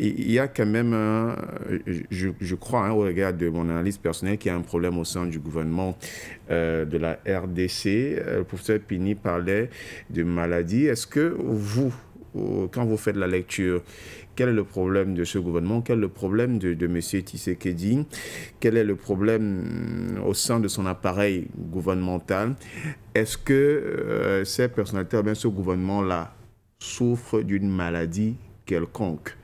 il y a quand même, je crois, hein, au regard de mon analyse personnelle, qu'il y a un problème au sein du gouvernement de la RDC. Le professeur Pini parlait de maladie. Est-ce que vous, quand vous faites la lecture, quel est le problème de ce gouvernement? Quel est le problème de M. Tshisekedi? Quel est le problème au sein de son appareil gouvernemental? Est-ce que ces personnalités, bien ce gouvernement-là, souffre d'une maladie quelconque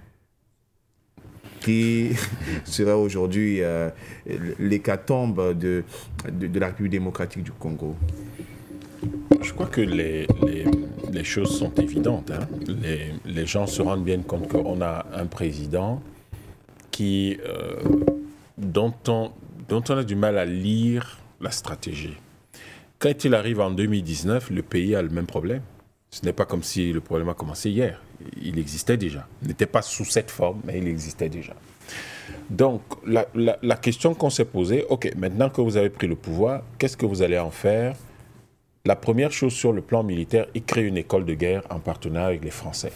qui serait aujourd'hui l'hécatombe de la République démocratique du Congo? Je crois que les choses sont évidentes. Hein. Les gens se rendent bien compte qu'on a un président dont on a du mal à lire la stratégie. Quand il arrive en 2019, le pays a le même problème. Ce n'est pas comme si le problème a commencé hier. Il existait déjà. Il n'était pas sous cette forme, mais il existait déjà. Donc, la question qu'on s'est posée, OK, maintenant que vous avez pris le pouvoir, qu'est-ce que vous allez en faire? La première chose sur le plan militaire, il crée une école de guerre en partenariat avec les Français.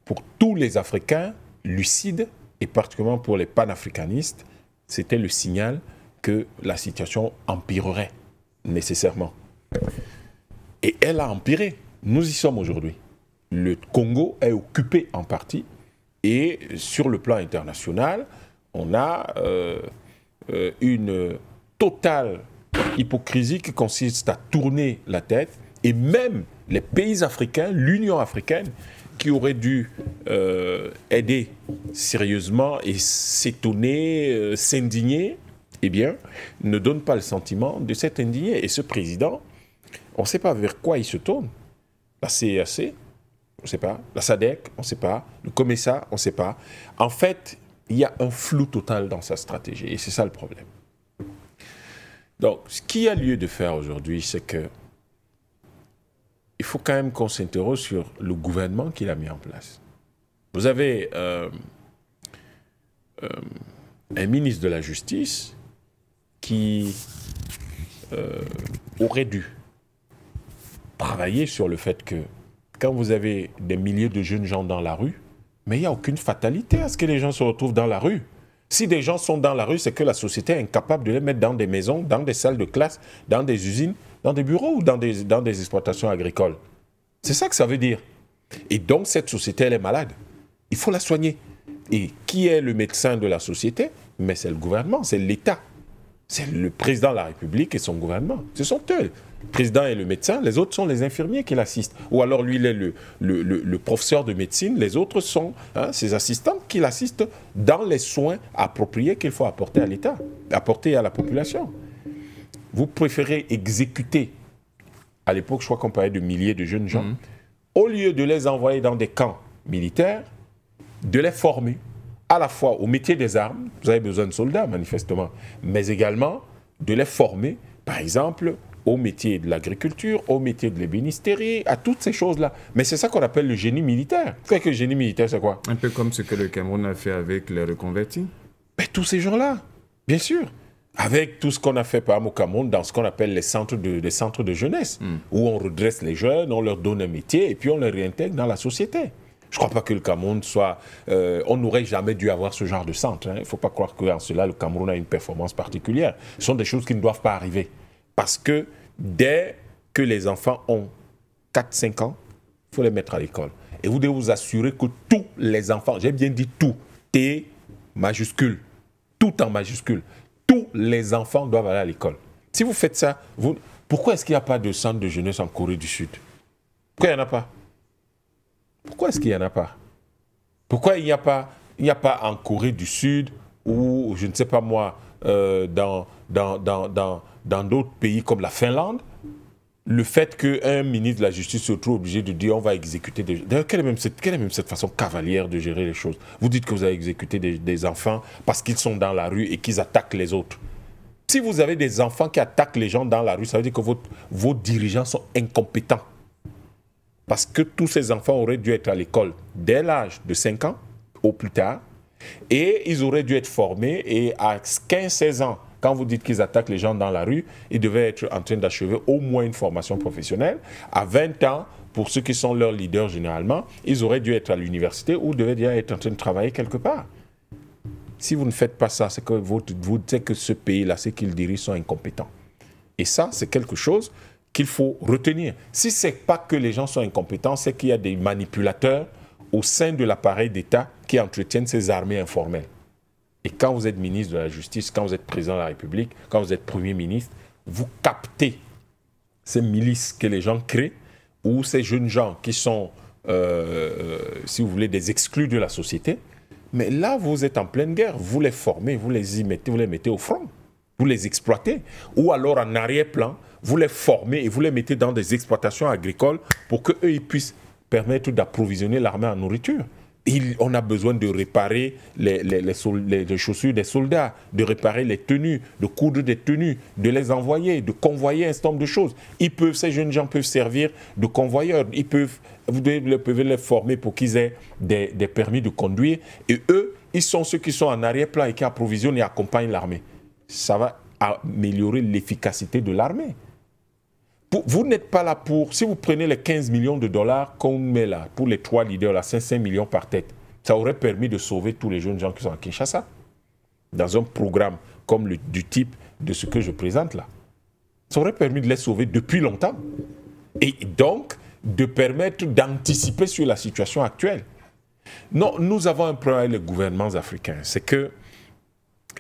Pour tous les Africains lucides, et particulièrement pour les panafricanistes, c'était le signal que la situation empirerait nécessairement. Et elle a empiré. Nous y sommes aujourd'hui. Le Congo est occupé en partie et sur le plan international, on a une totale hypocrisie qui consiste à tourner la tête et même les pays africains, l'Union africaine, qui aurait dû aider sérieusement et s'étonner, s'indigner, eh bien, ne donne pas le sentiment de s'être indigné. Et ce président, on ne sait pas vers quoi il se tourne. La CEAC, on ne sait pas. La SADC, on ne sait pas. Le COMESA, on ne sait pas. En fait, il y a un flou total dans sa stratégie. Et c'est ça le problème. Donc, ce qu'il y a lieu de faire aujourd'hui, c'est que il faut quand même qu'on s'interroge sur le gouvernement qu'il a mis en place. Vous avez un ministre de la Justice qui aurait dû travailler sur le fait que quand vous avez des milliers de jeunes gens dans la rue, mais il n'y a aucune fatalité à ce que les gens se retrouvent dans la rue. Si des gens sont dans la rue, c'est que la société est incapable de les mettre dans des maisons, dans des salles de classe, dans des usines, dans des bureaux ou dans des exploitations agricoles. C'est ça que ça veut dire. Et donc, cette société, elle est malade. Il faut la soigner. Et qui est le médecin de la société? Mais c'est le gouvernement, c'est l'État. C'est le président de la République et son gouvernement. Ce sont eux. Le président est le médecin, les autres sont les infirmiers qui l'assistent. Ou alors lui, il est le professeur de médecine, les autres sont ses assistants qui l'assistent dans les soins appropriés qu'il faut apporter à l'État, apporter à la population. Vous préférez exécuter, à l'époque, je crois qu'on parlait de milliers de jeunes gens, au lieu de les envoyer dans des camps militaires, de les former à la fois au métier des armes, vous avez besoin de soldats manifestement, mais également de les former, par exemple, au métier de l'agriculture, au métier de l'ébénisterie, à toutes ces choses-là. Mais c'est ça qu'on appelle le génie militaire. Vous savez que le génie militaire, c'est quoi? Un peu comme ce que le Cameroun a fait avec les reconvertis. Mais tous ces gens-là, bien sûr. Avec tout ce qu'on a fait par exemple au Cameroun dans ce qu'on appelle les centres de jeunesse, où on redresse les jeunes, on leur donne un métier et puis on les réintègre dans la société. Je ne crois pas que le Cameroun soit... on n'aurait jamais dû avoir ce genre de centre. Il ne faut pas croire qu'en cela, le Cameroun a une performance particulière. Ce sont des choses qui ne doivent pas arriver. Parce que dès que les enfants ont 4-5 ans, il faut les mettre à l'école. Et vous devez vous assurer que tous les enfants, j'ai bien dit tout, T majuscule, tout en majuscule, tous les enfants doivent aller à l'école. Si vous faites ça, pourquoi est-ce qu'il n'y a pas de centre de jeunesse en Corée du Sud? Pourquoi il n'y en a pas? Pourquoi est-ce qu'il n'y en a pas? Pourquoi il n'y a pas en Corée du Sud ou, je ne sais pas moi, dans d'autres pays comme la Finlande, le fait qu'un ministre de la Justice se trouve obligé de dire on va exécuter des... D'ailleurs, quelle est même cette façon cavalière de gérer les choses? Vous dites que vous avez exécuté des enfants parce qu'ils sont dans la rue et qu'ils attaquent les autres. Si vous avez des enfants qui attaquent les gens dans la rue, ça veut dire que vos dirigeants sont incompétents. Parce que tous ces enfants auraient dû être à l'école dès l'âge de 5 ans, au plus tard, et ils auraient dû être formés, et à 15-16 ans, Quand vous dites qu'ils attaquent les gens dans la rue, ils devaient être en train d'achever au moins une formation professionnelle. À 20 ans, pour ceux qui sont leurs leaders généralement, ils auraient dû être à l'université ou devaient déjà être en train de travailler quelque part. Si vous ne faites pas ça, c'est que vous dites que ce pays-là, ceux qui le dirigent sont incompétents. Et ça, c'est quelque chose qu'il faut retenir. Si ce n'est pas que les gens sont incompétents, c'est qu'il y a des manipulateurs au sein de l'appareil d'État qui entretiennent ces armées informelles. Et quand vous êtes ministre de la Justice, quand vous êtes président de la République, quand vous êtes Premier ministre, vous captez ces milices que les gens créent ou ces jeunes gens qui sont, si vous voulez, des exclus de la société. Mais là, vous êtes en pleine guerre. Vous les formez, vous les mettez au front. Vous les exploitez. Ou alors, en arrière-plan, vous les formez et vous les mettez dans des exploitations agricoles pour qu'eux, ils puissent permettre d'approvisionner l'armée en nourriture. On a besoin de réparer les chaussures des soldats, de réparer les tenues, de coudre des tenues, de les envoyer, de convoyer un certain nombre de choses. Ces jeunes gens peuvent servir de convoyeurs. Vous pouvez les former pour qu'ils aient des permis de conduire. Et eux, ils sont ceux qui sont en arrière-plan et qui approvisionnent et accompagnent l'armée. Ça va améliorer l'efficacité de l'armée. Vous n'êtes pas là pour... Si vous prenez les 15 millions de dollars qu'on met là, pour les 3 leaders, là, 5 millions par tête, ça aurait permis de sauver tous les jeunes gens qui sont à Kinshasa. Dans un programme comme du type de ce que je présente là. Ça aurait permis de les sauver depuis longtemps. Et donc, de permettre d'anticiper sur la situation actuelle. Non, nous avons un problème avec les gouvernements africains. C'est que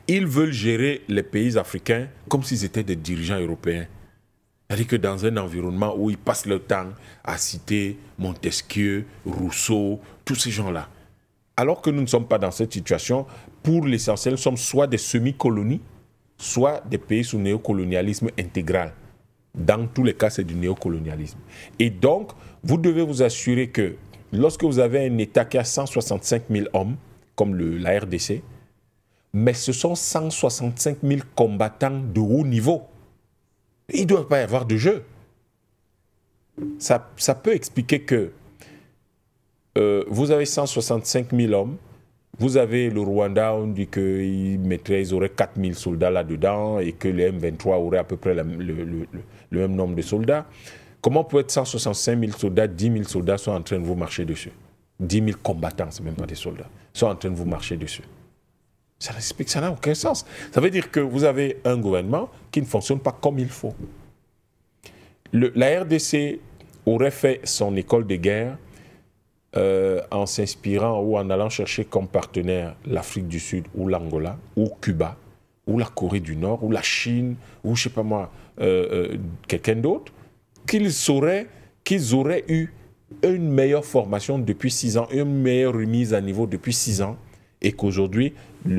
ils veulent gérer les pays africains comme s'ils étaient des dirigeants européens. C'est-à-dire que dans un environnement où ils passent leur temps à citer Montesquieu, Rousseau, tous ces gens-là. Alors que nous ne sommes pas dans cette situation, pour l'essentiel, nous sommes soit des semi-colonies, soit des pays sous néocolonialisme intégral. Dans tous les cas, c'est du néocolonialisme. Et donc, vous devez vous assurer que lorsque vous avez un État qui a 165 000 hommes, comme la RDC, mais ce sont 165 000 combattants de haut niveau. Il ne doit pas y avoir de jeu. Ça peut expliquer que vous avez 165 000 hommes, vous avez le Rwanda, on dit qu'ils auraient 4 000 soldats là-dedans et que les M23 auraient à peu près le même nombre de soldats. Comment peut être 165 000 soldats, 10 000 soldats sont en train de vous marcher dessus? 10 000 combattants, ce n'est même pas des soldats, sont en train de vous marcher dessus. Ça n'a aucun sens. Ça veut dire que vous avez un gouvernement qui ne fonctionne pas comme il faut. La RDC aurait fait son école de guerre en s'inspirant ou en allant chercher comme partenaire l'Afrique du Sud ou l'Angola ou Cuba ou la Corée du Nord ou la Chine ou je ne sais pas moi, quelqu'un d'autre, qu'ils auraient eu une meilleure formation depuis 6 ans, une meilleure remise à niveau depuis 6 ans et qu'aujourd'hui,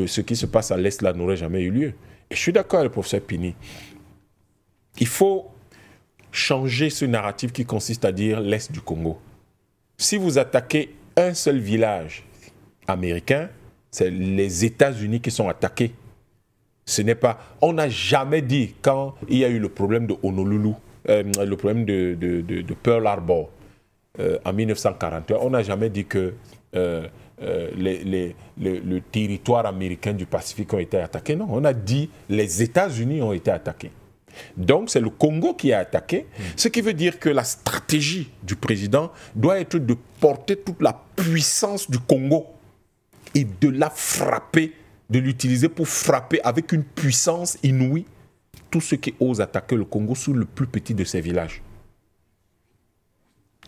ce qui se passe à l'Est là n'aurait jamais eu lieu. Et je suis d'accord avec le professeur Pini. Il faut changer ce narratif qui consiste à dire l'Est du Congo. Si vous attaquez un seul village américain, c'est les États-Unis qui sont attaqués. Ce n'est pas... On n'a jamais dit, quand il y a eu le problème de Honolulu, le problème de Pearl Harbor en 1941, on n'a jamais dit que le territoire américain du Pacifique ont été attaqués. Non, on a dit les États-Unis ont été attaqués. Donc, c'est le Congo qui a attaqué, ce qui veut dire que la stratégie du président doit être de porter toute la puissance du Congo et de la frapper, de l'utiliser pour frapper avec une puissance inouïe tous ceux qui osent attaquer le Congo sous le plus petit de ses villages.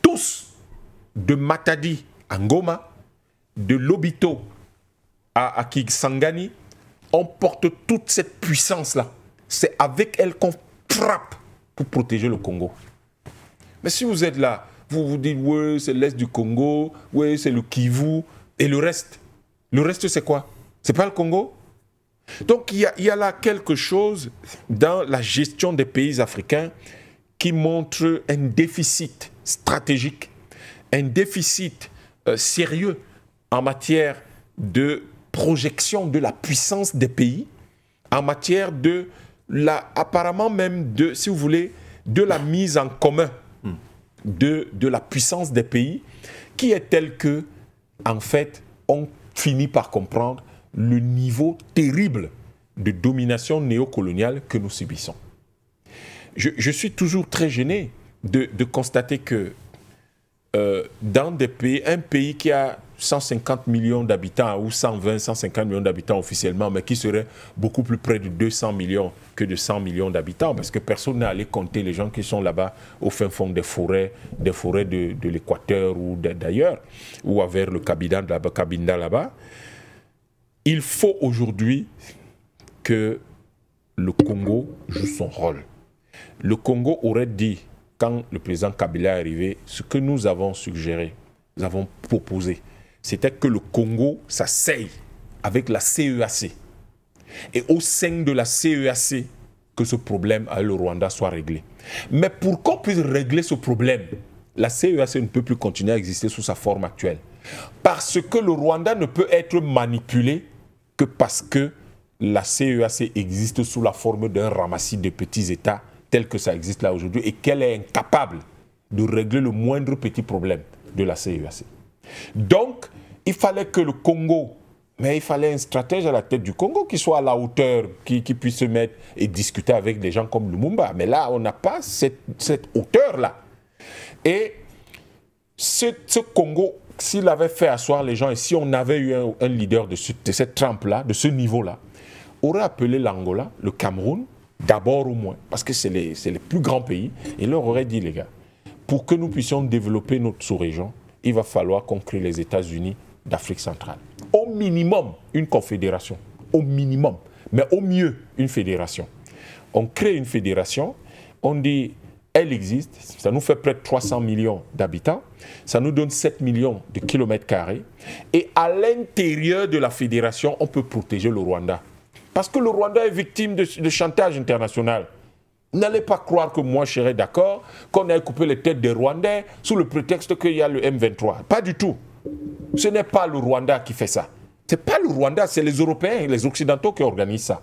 Tous, de Matadi à Ngoma, de Lobito à Kisangani, on porte toute cette puissance-là. C'est avec elle qu'on frappe pour protéger le Congo. Mais si vous êtes là, vous vous dites, ouais, c'est l'Est du Congo, ouais, c'est le Kivu, et le reste c'est quoi? C'est pas le Congo? Donc il y a là quelque chose dans la gestion des pays africains qui montre un déficit stratégique, un déficit sérieux en matière de projection de la puissance des pays, en matière de apparemment même de, si vous voulez, de la mise en commun de la puissance des pays, qui est telle que, en fait, on finit par comprendre le niveau terrible de domination néocoloniale que nous subissons. Je suis toujours très gêné de constater que dans des pays, un pays qui a 150 millions d'habitants ou 120, 150 millions d'habitants officiellement, mais qui serait beaucoup plus près de 200 millions que de 100 millions d'habitants, parce que personne n'est allé compter les gens qui sont là-bas au fin fond des forêts de l'Équateur ou d'ailleurs, ou vers le Cabinda là-bas. Il faut aujourd'hui que le Congo joue son rôle. Le Congo aurait dit, quand le président Kabila est arrivé, ce que nous avons suggéré, nous avons proposé, c'était que le Congo s'asseye avec la CEAC. Et au sein de la CEAC, que ce problème avec le Rwanda soit réglé. Mais pour qu'on puisse régler ce problème, la CEAC ne peut plus continuer à exister sous sa forme actuelle. Parce que le Rwanda ne peut être manipulé que parce que la CEAC existe sous la forme d'un ramassis de petits États tel que ça existe là aujourd'hui et qu'elle est incapable de régler le moindre petit problème de la CEAC. Donc, il fallait que le Congo, mais il fallait un stratège à la tête du Congo qui soit à la hauteur, qui puisse se mettre et discuter avec des gens comme Lumumba. Mais là, on n'a pas cette hauteur-là. Et ce Congo, s'il avait fait asseoir les gens et si on avait eu un leader de cette trempe-là, de ce niveau-là, aurait appelé l'Angola, le Cameroun, d'abord au moins, parce que c'est les plus grands pays, et leur aurait dit, les gars, pour que nous puissions développer notre sous-région, il va falloir qu'on crée les États-Unis d'Afrique centrale. Au minimum, une confédération. Au minimum. Mais au mieux, une fédération. On crée une fédération, on dit, elle existe, ça nous fait près de 300 millions d'habitants, ça nous donne 7 millions de kilomètres carrés, et à l'intérieur de la fédération, on peut protéger le Rwanda. Parce que le Rwanda est victime de chantage international. N'allez pas croire que moi je serais d'accord qu'on ait coupé les têtes des Rwandais sous le prétexte qu'il y a le M23. Pas du tout. Ce n'est pas le Rwanda qui fait ça. Ce n'est pas le Rwanda, c'est les Européens et les Occidentaux qui organisent ça.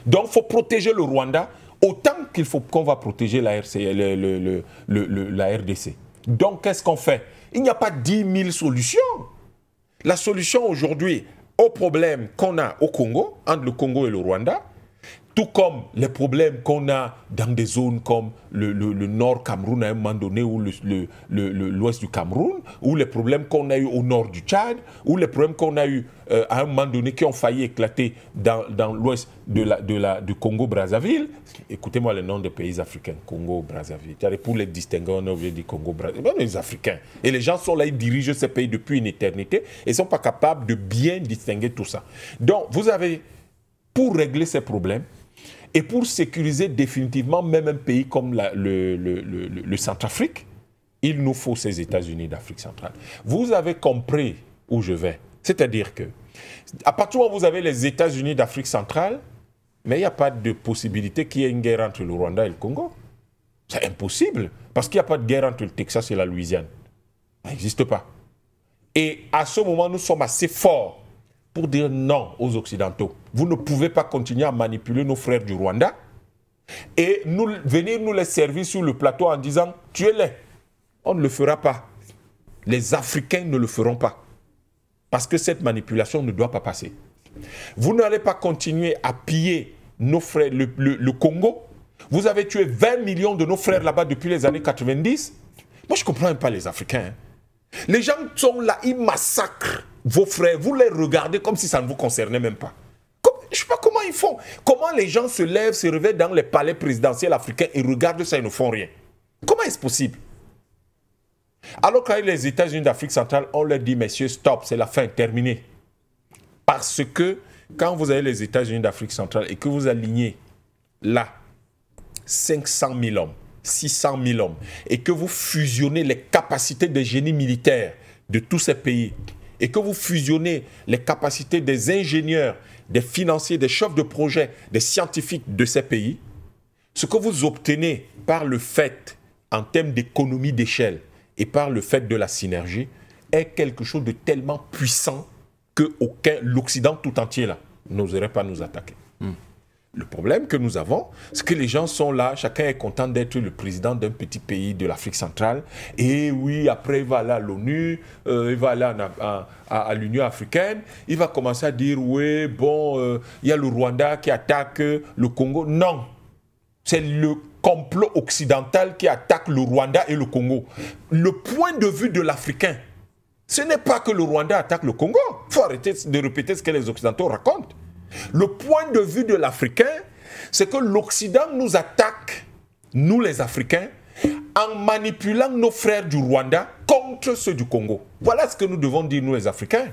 Donc il faut protéger le Rwanda autant qu'il faut qu'on va protéger la RDC. Donc qu'est-ce qu'on fait? Il n'y a pas 10 000 solutions. La solution aujourd'hui au problème qu'on a au Congo, entre le Congo et le Rwanda, tout comme les problèmes qu'on a dans des zones comme le nord Cameroun à un moment donné, ou l'ouest du Cameroun, ou les problèmes qu'on a eu au nord du Tchad, ou les problèmes qu'on a eu à un moment donné qui ont failli éclater dans l'ouest du Congo-Brazzaville. Écoutez-moi les noms des pays africains, Congo-Brazzaville. Pour les distinguer, on a oublié de Congo-Brazzaville. Les Africains. Et les gens sont là, ils dirigent ces pays depuis une éternité et ne sont pas capables de bien distinguer tout ça. Donc, vous avez, pour régler ces problèmes, et pour sécuriser définitivement même un pays comme le Centrafrique, il nous faut ces États-Unis d'Afrique centrale. Vous avez compris où je vais. C'est-à-dire que, à partir du moment où vous avez les États-Unis d'Afrique centrale, mais il n'y a pas de possibilité qu'il y ait une guerre entre le Rwanda et le Congo. C'est impossible, parce qu'il n'y a pas de guerre entre le Texas et la Louisiane. Ça n'existe pas. Et à ce moment, nous sommes assez forts pour dire non aux Occidentaux. Vous ne pouvez pas continuer à manipuler nos frères du Rwanda et venir nous les servir sur le plateau en disant « tuez-les ». On ne le fera pas. Les Africains ne le feront pas. Parce que cette manipulation ne doit pas passer. Vous n'allez pas continuer à piller nos frères, le Congo. Vous avez tué 20 millions de nos frères là-bas depuis les années 90. Moi, je ne comprends même pas les Africains. Les gens sont là, ils massacrent vos frères. Vous les regardez comme si ça ne vous concernait même pas. Je ne sais pas comment ils font. Comment les gens se lèvent, se réveillent dans les palais présidentiels africains et regardent ça et ne font rien. Comment est-ce possible? Alors qu'avec les États-Unis d'Afrique centrale, on leur dit, messieurs, stop, c'est la fin, terminée. Parce que quand vous avez les États-Unis d'Afrique centrale et que vous alignez là 500 000 hommes, 600 000 hommes, et que vous fusionnez les capacités de génie militaire de tous ces pays, et que vous fusionnez les capacités des ingénieurs, des financiers, des chefs de projet, des scientifiques de ces pays, ce que vous obtenez par le fait, en termes d'économie d'échelle, et par le fait de la synergie, est quelque chose de tellement puissant que l'Occident tout entier là n'oserait pas nous attaquer. Le problème que nous avons, c'est que les gens sont là, chacun est content d'être le président d'un petit pays de l'Afrique centrale. Et oui, après, il va aller à l'ONU, il va aller à l'Union africaine, il va commencer à dire, oui, bon, il y a le Rwanda qui attaque le Congo. Non, c'est le complot occidental qui attaque le Rwanda et le Congo. Le point de vue de l'Africain, ce n'est pas que le Rwanda attaque le Congo. Il faut arrêter de répéter ce que les Occidentaux racontent. Le point de vue de l'Africain, c'est que l'Occident nous attaque, nous les Africains, en manipulant nos frères du Rwanda contre ceux du Congo. Voilà ce que nous devons dire, nous les Africains.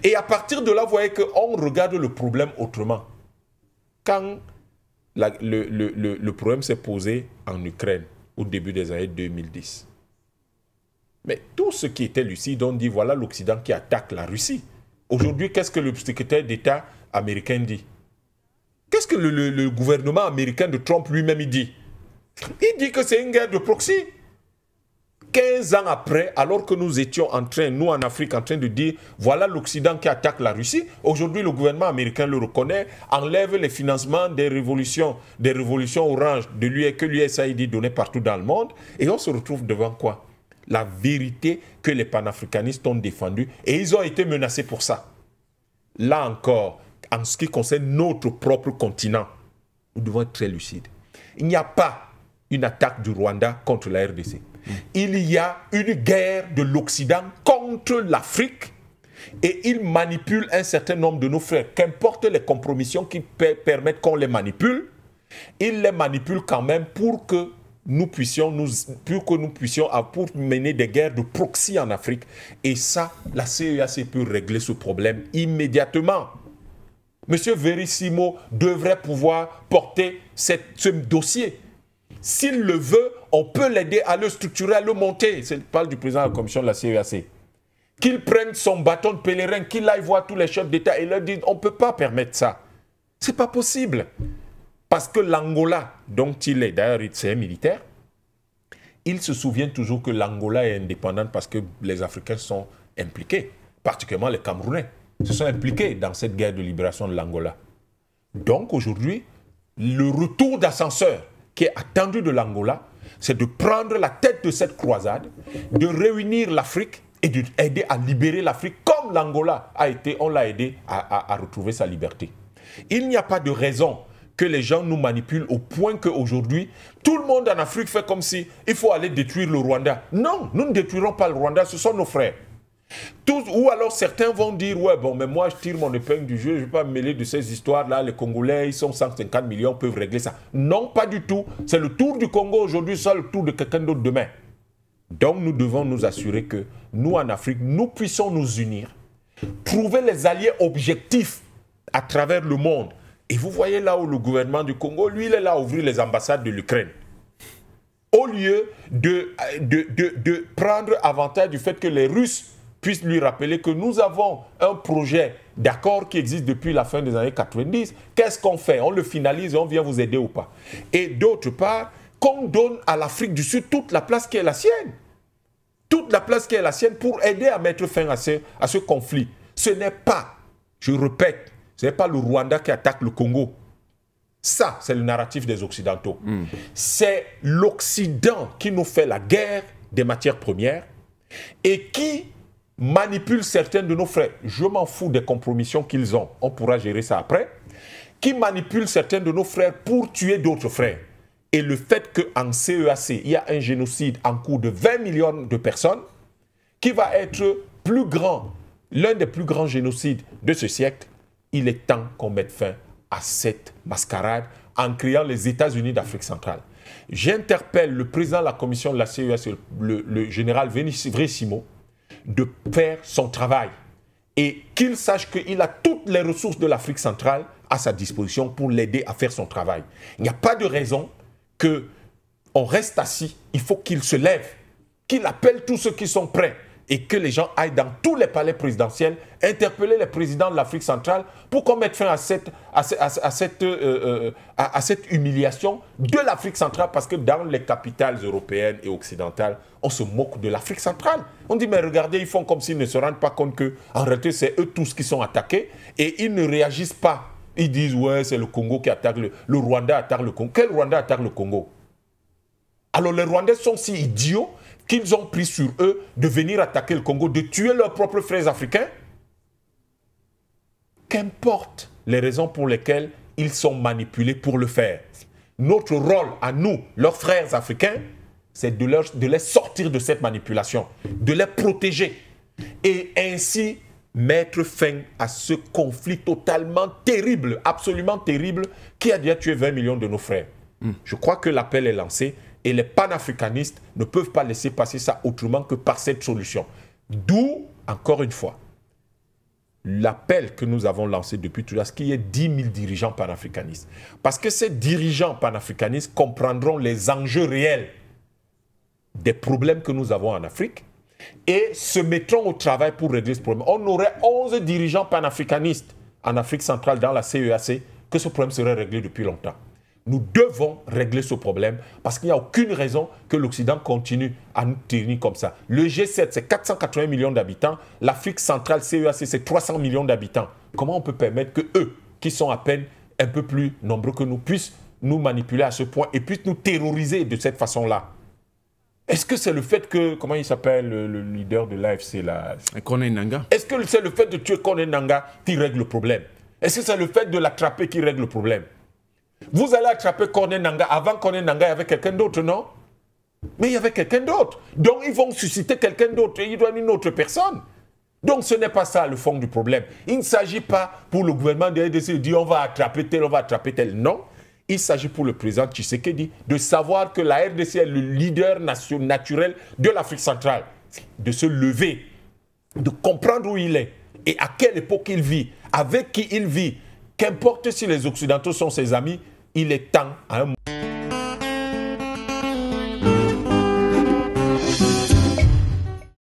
Et à partir de là, vous voyez qu'on regarde le problème autrement. Quand le problème s'est posé en Ukraine, au début des années 2010, mais tous ceux qui étaient lucides ont dit, voilà l'Occident qui attaque la Russie. Aujourd'hui, qu'est-ce que le secrétaire d'État américain dit? Qu'est-ce que le gouvernement américain de Trump lui-même dit? Il dit que c'est une guerre de proxy. 15 ans après, alors que nous étions en train, nous en Afrique, en train de dire, voilà l'Occident qui attaque la Russie, aujourd'hui le gouvernement américain le reconnaît, enlève les financements des révolutions oranges que l'USAID donnait partout dans le monde, et on se retrouve devant quoi? La vérité que les panafricanistes ont défendue, et ils ont été menacés pour ça. Là encore, en ce qui concerne notre propre continent, nous devons être très lucides. Il n'y a pas une attaque du Rwanda contre la RDC. Il y a une guerre de l'Occident contre l'Afrique et il manipule un certain nombre de nos frères. Qu'importe les compromissions qui permettent qu'on les manipule, il les manipule quand même pour que nous puissions mener des guerres de proxy en Afrique. Et ça, la CEAC peut régler ce problème immédiatement. Monsieur Verissimo devrait pouvoir porter ce dossier. S'il le veut, on peut l'aider à le structurer, à le monter. Je parle du président de la commission de la CEAC. Qu'il prenne son bâton de pèlerin, qu'il aille voir tous les chefs d'État et leur dise on ne peut pas permettre ça. Ce n'est pas possible. Parce que l'Angola, dont il est, d'ailleurs c'est un militaire, il se souvient toujours que l'Angola est indépendante parce que les Africains sont impliqués, particulièrement les Camerounais, se sont impliqués dans cette guerre de libération de l'Angola. Donc aujourd'hui, le retour d'ascenseur qui est attendu de l'Angola, c'est de prendre la tête de cette croisade, de réunir l'Afrique et d'aider à libérer l'Afrique comme l'Angola a été, on l'a aidé à retrouver sa liberté. Il n'y a pas de raison que les gens nous manipulent au point qu'aujourd'hui, tout le monde en Afrique fait comme si il faut aller détruire le Rwanda. Non, nous ne détruirons pas le Rwanda, ce sont nos frères. Ou alors certains vont dire, ouais, bon, mais moi je tire mon épingle du jeu, je ne vais pas me mêler de ces histoires-là, les Congolais, ils sont 150 millions, peuvent régler ça. Non, pas du tout. C'est le tour du Congo aujourd'hui, c'est le tour de quelqu'un d'autre demain. Donc nous devons nous assurer que nous en Afrique, nous puissions nous unir, trouver les alliés objectifs à travers le monde. Et vous voyez là où le gouvernement du Congo, lui, il est là à ouvrir les ambassades de l'Ukraine. Au lieu de prendre avantage du fait que les Russes puissent lui rappeler que nous avons un projet d'accord qui existe depuis la fin des années 90. Qu'est-ce qu'on fait? On le finalise et on vient vous aider ou pas? Et d'autre part, qu'on donne à l'Afrique du Sud toute la place qui est la sienne. Toute la place qui est la sienne pour aider à mettre fin à ce conflit. Ce n'est pas, je répète, ce n'est pas le Rwanda qui attaque le Congo. Ça, c'est le narratif des Occidentaux. C'est l'Occident qui nous fait la guerre des matières premières et qui manipule certains de nos frères. Je m'en fous des compromissions qu'ils ont. On pourra gérer ça après. Qui manipule certains de nos frères pour tuer d'autres frères. Et le fait qu'en CEAC, il y a un génocide en cours de 20 millions de personnes qui va être plus grand, l'un des plus grands génocides de ce siècle, il est temps qu'on mette fin à cette mascarade en créant les États-Unis d'Afrique centrale. J'interpelle le président de la commission de la CEAC, le général Verissimo, de faire son travail et qu'il sache qu'il a toutes les ressources de l'Afrique centrale à sa disposition pour l'aider à faire son travail. Il n'y a pas de raison qu'on reste assis, il faut qu'il se lève, qu'il appelle tous ceux qui sont prêts et que les gens aillent dans tous les palais présidentiels, interpeller les présidents de l'Afrique centrale pour qu'on mette fin à cette humiliation de l'Afrique centrale, parce que dans les capitales européennes et occidentales, on se moque de l'Afrique centrale. On dit, mais regardez, ils font comme s'ils ne se rendent pas compte qu'en réalité, c'est eux tous qui sont attaqués et ils ne réagissent pas Ils disent, ouais, c'est le Congo qui attaque le Rwanda attaque le Congo. Quel Rwanda attaque le Congo? Alors les Rwandais sont si idiots qu'ils ont pris sur eux de venir attaquer le Congo, de tuer leurs propres frères africains. Qu'importe les raisons pour lesquelles ils sont manipulés pour le faire. Notre rôle à nous, leurs frères africains, c'est de les sortir de cette manipulation, de les protéger et ainsi mettre fin à ce conflit totalement terrible, absolument terrible, qui a déjà tué 20 millions de nos frères. Je crois que l'appel est lancé et les panafricanistes ne peuvent pas laisser passer ça autrement que par cette solution. D'où, encore une fois, l'appel que nous avons lancé depuis tout à l'heure, qu'il y ait 10 000 dirigeants panafricanistes. Parce que ces dirigeants panafricanistes comprendront les enjeux réels des problèmes que nous avons en Afrique et se mettront au travail pour régler ce problème. On aurait 11 dirigeants panafricanistes en Afrique centrale dans la CEAC, que ce problème serait réglé depuis longtemps. Nous devons régler ce problème parce qu'il n'y a aucune raison que l'Occident continue à nous tenir comme ça. Le G7, c'est 480 millions d'habitants. L'Afrique centrale, CEAC, c'est 300 millions d'habitants. Comment on peut permettre que eux, qui sont à peine un peu plus nombreux que nous, puissent nous manipuler à ce point et puissent nous terroriser de cette façon-là? Est-ce que c'est le fait que, comment il s'appelle, le leader de l'AFC là? Corneille Nangaa. Est-ce que c'est le fait de tuer Corneille Nangaa qui règle le problème? Est-ce que c'est le fait de l'attraper qui règle le problème? Vous allez attraper Corneille Nangaa. Avant Corneille Nangaa, il y avait quelqu'un d'autre, non? Mais il y avait quelqu'un d'autre. Donc ils vont susciter quelqu'un d'autre et ils doivent une autre personne. Donc ce n'est pas ça le fond du problème. Il ne s'agit pas pour le gouvernement de RDC de dire on va attraper tel, on va attraper tel. Non. Il s'agit pour le président Tshisekedi de savoir que la RDC est le leader naturel de l'Afrique centrale. De se lever, de comprendre où il est et à quelle époque il vit, avec qui il vit. Qu'importe si les Occidentaux sont ses amis, il est temps à un moment.